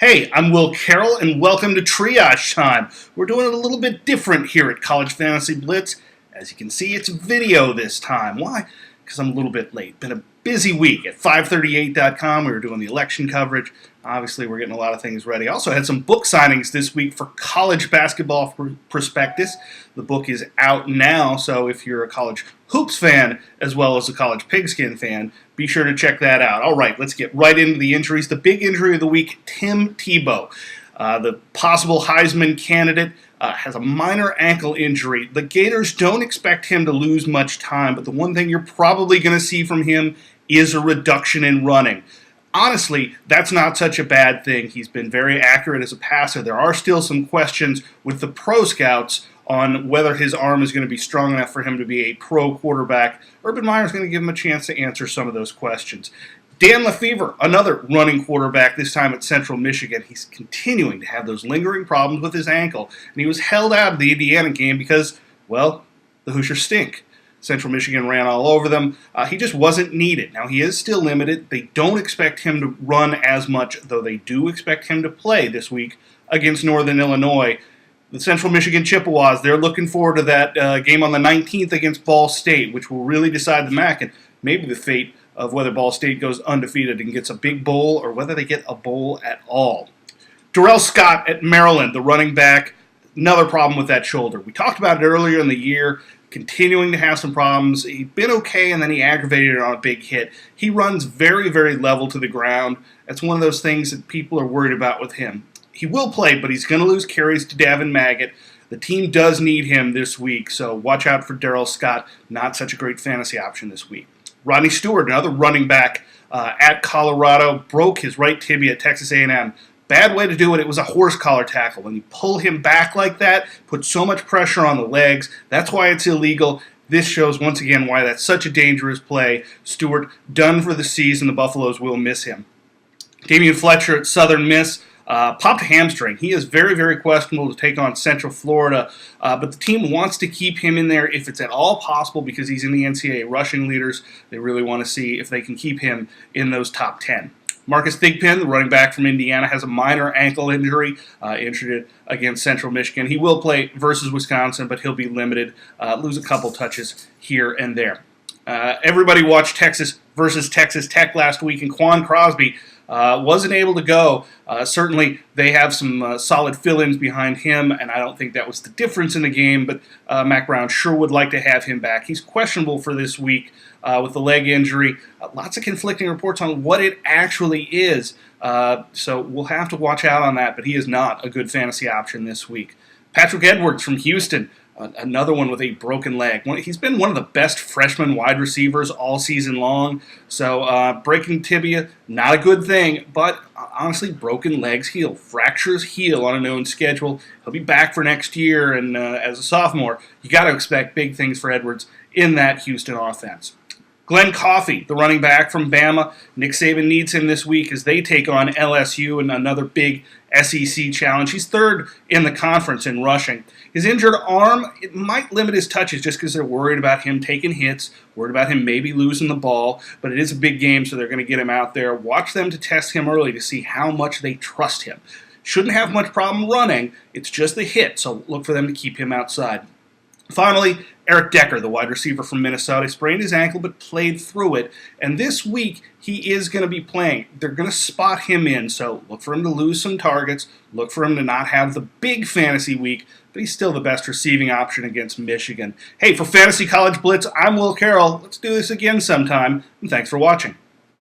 Hey, I'm Will Carroll, and welcome to Triage Time. We're doing it a little bit different here at College Fantasy Blitz. As you can see, it's video this time. Why? Because I'm a little bit late. Been a busy week at 538.com. We were doing the election coverage. Obviously, we're getting a lot of things ready. Also had some book signings this week for College Basketball Prospectus. The book is out now, so if you're a college hoops fan as well as a college pigskin fan, be sure to check that out. All right, let's get right into the injuries. The big injury of the week, Tim Tebow, the possible Heisman candidate, has a minor ankle injury. The Gators don't expect him to lose much time, but the one thing you're probably going to see from him is a reduction in running. Honestly, that's not such a bad thing. He's been very accurate as a passer. There are still some questions with the pro scouts on whether his arm is going to be strong enough for him to be a pro quarterback. Urban Meyer's going to give him a chance to answer some of those questions. Dan Lefevre, another running quarterback, this time at Central Michigan. He's continuing to have those lingering problems with his ankle, and he was held out of the Indiana game because, well, the Hoosiers stink. Central Michigan ran all over them. He just wasn't needed. Now, he is still limited. They don't expect him to run as much, though they do expect him to play this week against Northern Illinois. The Central Michigan Chippewas, they're looking forward to that game on the 19th against Ball State, which will really decide the MAC and maybe the fate of whether Ball State goes undefeated and gets a big bowl or whether they get a bowl at all. Darrell Scott at Maryland, the running back, another problem with that shoulder. We talked about it earlier in the year, continuing to have some problems. He'd been okay, and then he aggravated it on a big hit. He runs very, very level to the ground. That's one of those things that people are worried about with him. He will play, but he's going to lose carries to Davin Maggott. The team does need him this week, so watch out for Darrell Scott. Not such a great fantasy option this week. Rodney Stewart, another running back at Colorado, broke his right tibia at Texas A&M. Bad way to do it. It was a horse collar tackle. When you pull him back like that, put so much pressure on the legs. That's why it's illegal. This shows once again why that's such a dangerous play. Stewart done for the season. The Buffaloes will miss him. Damian Fletcher at Southern Miss. Popped a hamstring. He is very, very questionable to take on Central Florida, but the team wants to keep him in there if it's at all possible because he's in the NCAA rushing leaders. They really want to see if they can keep him in those top 10. Marcus Thigpen, the running back from Indiana, has a minor ankle injury, injured it against Central Michigan. He will play versus Wisconsin, but he'll be limited, lose a couple touches here and there. Everybody watched Texas versus Texas Tech last week, and Quan Crosby wasn't able to go. Certainly, they have some solid fill-ins behind him, and I don't think that was the difference in the game, but Mac Brown sure would like to have him back. He's questionable for this week with the leg injury. Lots of conflicting reports on what it actually is, so we'll have to watch out on that, but he is not a good fantasy option this week. Patrick Edwards from Houston, another one with a broken leg. He's been one of the best freshman wide receivers all season long. So breaking tibia, not a good thing, but honestly, broken legs heal. Fractures heal on a known schedule. He'll be back for next year, and as a sophomore, you got to expect big things for Edwards in that Houston offense. Glenn Coffey, the running back from Bama. Nick Saban needs him this week as they take on LSU in another big SEC challenge. He's third in the conference in rushing. His injured arm, it might limit his touches just because they're worried about him taking hits, worried about him maybe losing the ball, but it is a big game, so they're going to get him out there. Watch them to test him early to see how much they trust him. Shouldn't have much problem running. It's just the hit, so look for them to keep him outside. Finally, Eric Decker, the wide receiver from Minnesota, sprained his ankle but played through it. And this week, he is going to be playing. They're going to spot him in, so look for him to lose some targets. Look for him to not have the big fantasy week, but he's still the best receiving option against Michigan. Hey, for Fantasy College Blitz, I'm Will Carroll. Let's do this again sometime, and thanks for watching.